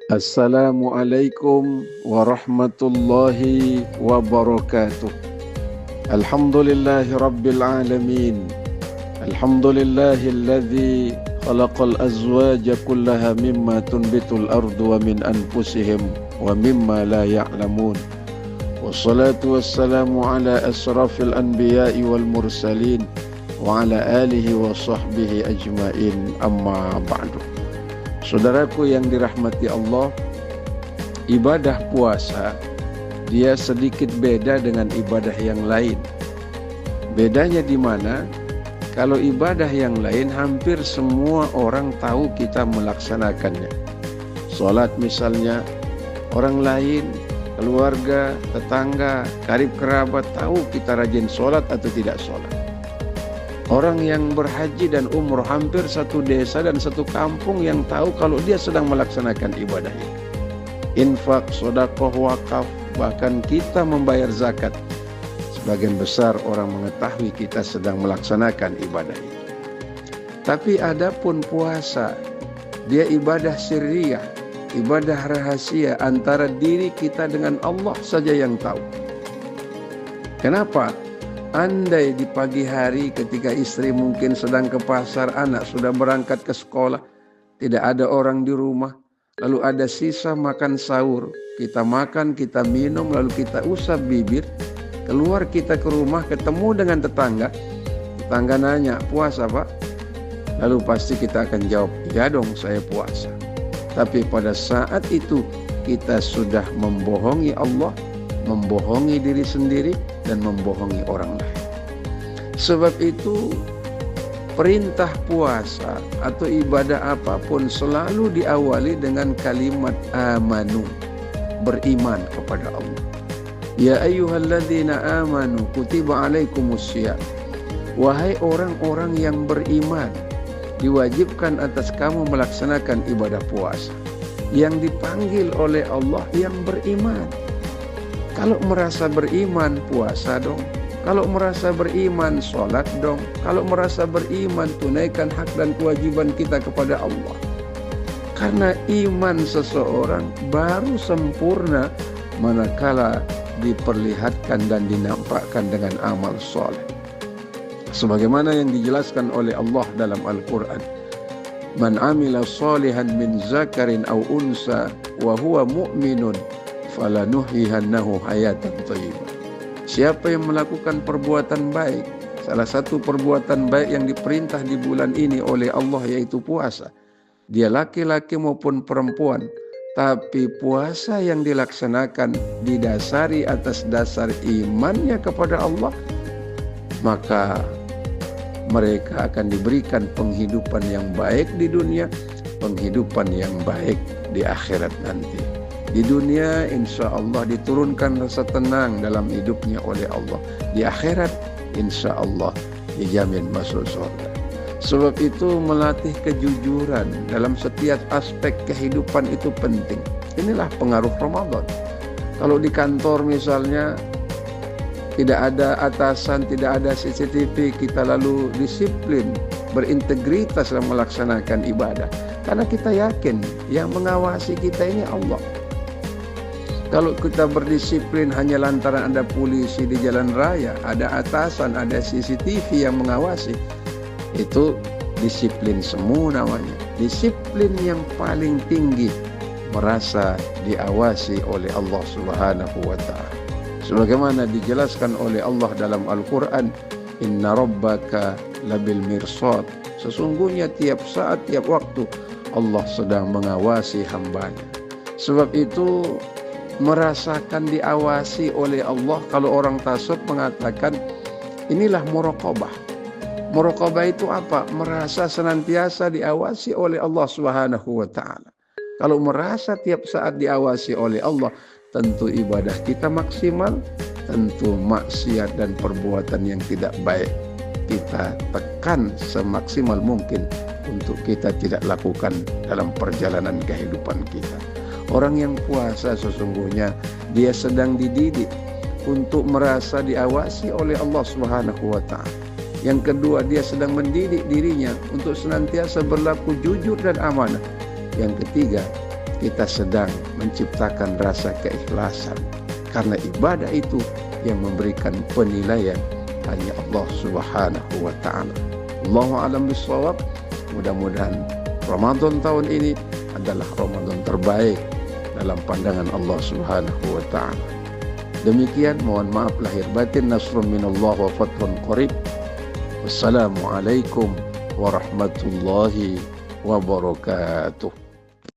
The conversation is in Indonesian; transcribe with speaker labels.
Speaker 1: Assalamualaikum warahmatullahi wabarakatuh. Alhamdulillahi rabbil alamin. Alhamdulillahilladzi khalaqal azwaja kullaha mimma tunbitul ardu wa min anfusihim wa mimma la ya'lamun. Wassalatu wassalamu ala asrafil anbiya'i wal mursalin wa ala alihi wa sahbihi ajmain, amma ba'du. Saudaraku yang dirahmati Allah, ibadah puasa dia sedikit beda dengan ibadah yang lain. Bedanya di mana? Kalau ibadah yang lain hampir semua orang tahu kita melaksanakannya. Sholat misalnya, orang lain, keluarga, tetangga, karib kerabat tahu kita rajin sholat atau tidak sholat. Orang yang berhaji dan umroh hampir satu desa dan satu kampung yang tahu kalau dia sedang melaksanakan ibadah ini. Infak, sedekah, wakaf, bahkan kita membayar zakat. Sebagian besar orang mengetahui kita sedang melaksanakan ibadah ini. Tapi adapun puasa, dia ibadah sirriyah, ibadah rahasia antara diri kita dengan Allah saja yang tahu. Kenapa? Andai di pagi hari ketika istri mungkin sedang ke pasar, anak sudah berangkat ke sekolah, tidak ada orang di rumah, lalu ada sisa makan sahur, kita makan, kita minum, lalu kita usap bibir, keluar kita ke rumah, ketemu dengan tetangga nanya, puasa Pak? Lalu pasti kita akan jawab, ya dong saya puasa. Tapi pada saat itu kita sudah membohongi Allah, membohongi diri sendiri, dan membohongi orang lain. Sebab itu perintah puasa atau ibadah apapun selalu diawali dengan kalimat amanu, beriman kepada Allah. Ya ayyuhalladzina amanu kutiba alaikumussyiyam. Wahai orang-orang yang beriman, diwajibkan atas kamu melaksanakan ibadah puasa. Yang dipanggil oleh Allah yang beriman. Kalau merasa beriman, puasa dong. Kalau merasa beriman, sholat dong. Kalau merasa beriman, tunaikan hak dan kewajiban kita kepada Allah. Karena iman seseorang baru sempurna manakala diperlihatkan dan dinampakkan dengan amal soleh. Sebagaimana yang dijelaskan oleh Allah dalam Al-Quran. Man amila sholihan min zakarin aw unsa wa huwa mu'minun falanuhyihannahu hayatan thayyibah. Siapa yang melakukan perbuatan baik, salah satu perbuatan baik yang diperintah di bulan ini oleh Allah yaitu puasa. Dia laki-laki maupun perempuan, tapi puasa yang dilaksanakan didasari atas dasar imannya kepada Allah, maka mereka akan diberikan penghidupan yang baik di dunia, penghidupan yang baik di akhirat nanti. Di dunia insya Allah diturunkan rasa tenang dalam hidupnya oleh Allah. Di akhirat insya Allah dijamin masuk surga. Sebab itu melatih kejujuran dalam setiap aspek kehidupan itu penting. Inilah pengaruh Ramadan. Kalau di kantor misalnya tidak ada atasan, tidak ada CCTV, kita lalu disiplin, berintegritas dalam melaksanakan ibadah. Karena kita yakin yang mengawasi kita ini Allah. Kalau kita berdisiplin hanya lantaran ada polisi di jalan raya, ada atasan, ada CCTV yang mengawasi, itu disiplin semu namanya. Disiplin yang paling tinggi merasa diawasi oleh Allah Subhanahu wa ta'ala. Sebagaimana dijelaskan oleh Allah dalam Al-Quran, Inna rabbaka labil mirsad. Sesungguhnya tiap saat, tiap waktu Allah sedang mengawasi hambanya. Sebab itu merasakan diawasi oleh Allah, kalau orang tasawuf mengatakan inilah muraqabah. Muraqabah itu apa? Merasa senantiasa diawasi oleh Allah Subhanahu wa ta'ala. Kalau merasa tiap saat diawasi oleh Allah, tentu ibadah kita maksimal, tentu maksiat dan perbuatan yang tidak baik kita tekan semaksimal mungkin untuk kita tidak lakukan dalam perjalanan kehidupan kita. Orang yang puasa sesungguhnya dia sedang dididik untuk merasa diawasi oleh Allah Subhanahu wa ta'ala. Yang kedua, dia sedang mendidik dirinya untuk senantiasa berlaku jujur dan amanah. Yang ketiga, kita sedang menciptakan rasa keikhlasan. Karena ibadah itu yang memberikan penilaian hanya Allah Subhanahu wa ta'ala. Allahu a'lam bishawab. Mudah-mudahan Ramadan tahun ini adalah Ramadan terbaik dalam pandangan Allah Subhanahu wa ta'ala. Demikian, mohon maaf lahir batin. Nasrun minallah wa fathun qarib. Wassalamualaikum warahmatullahi wabarakatuh.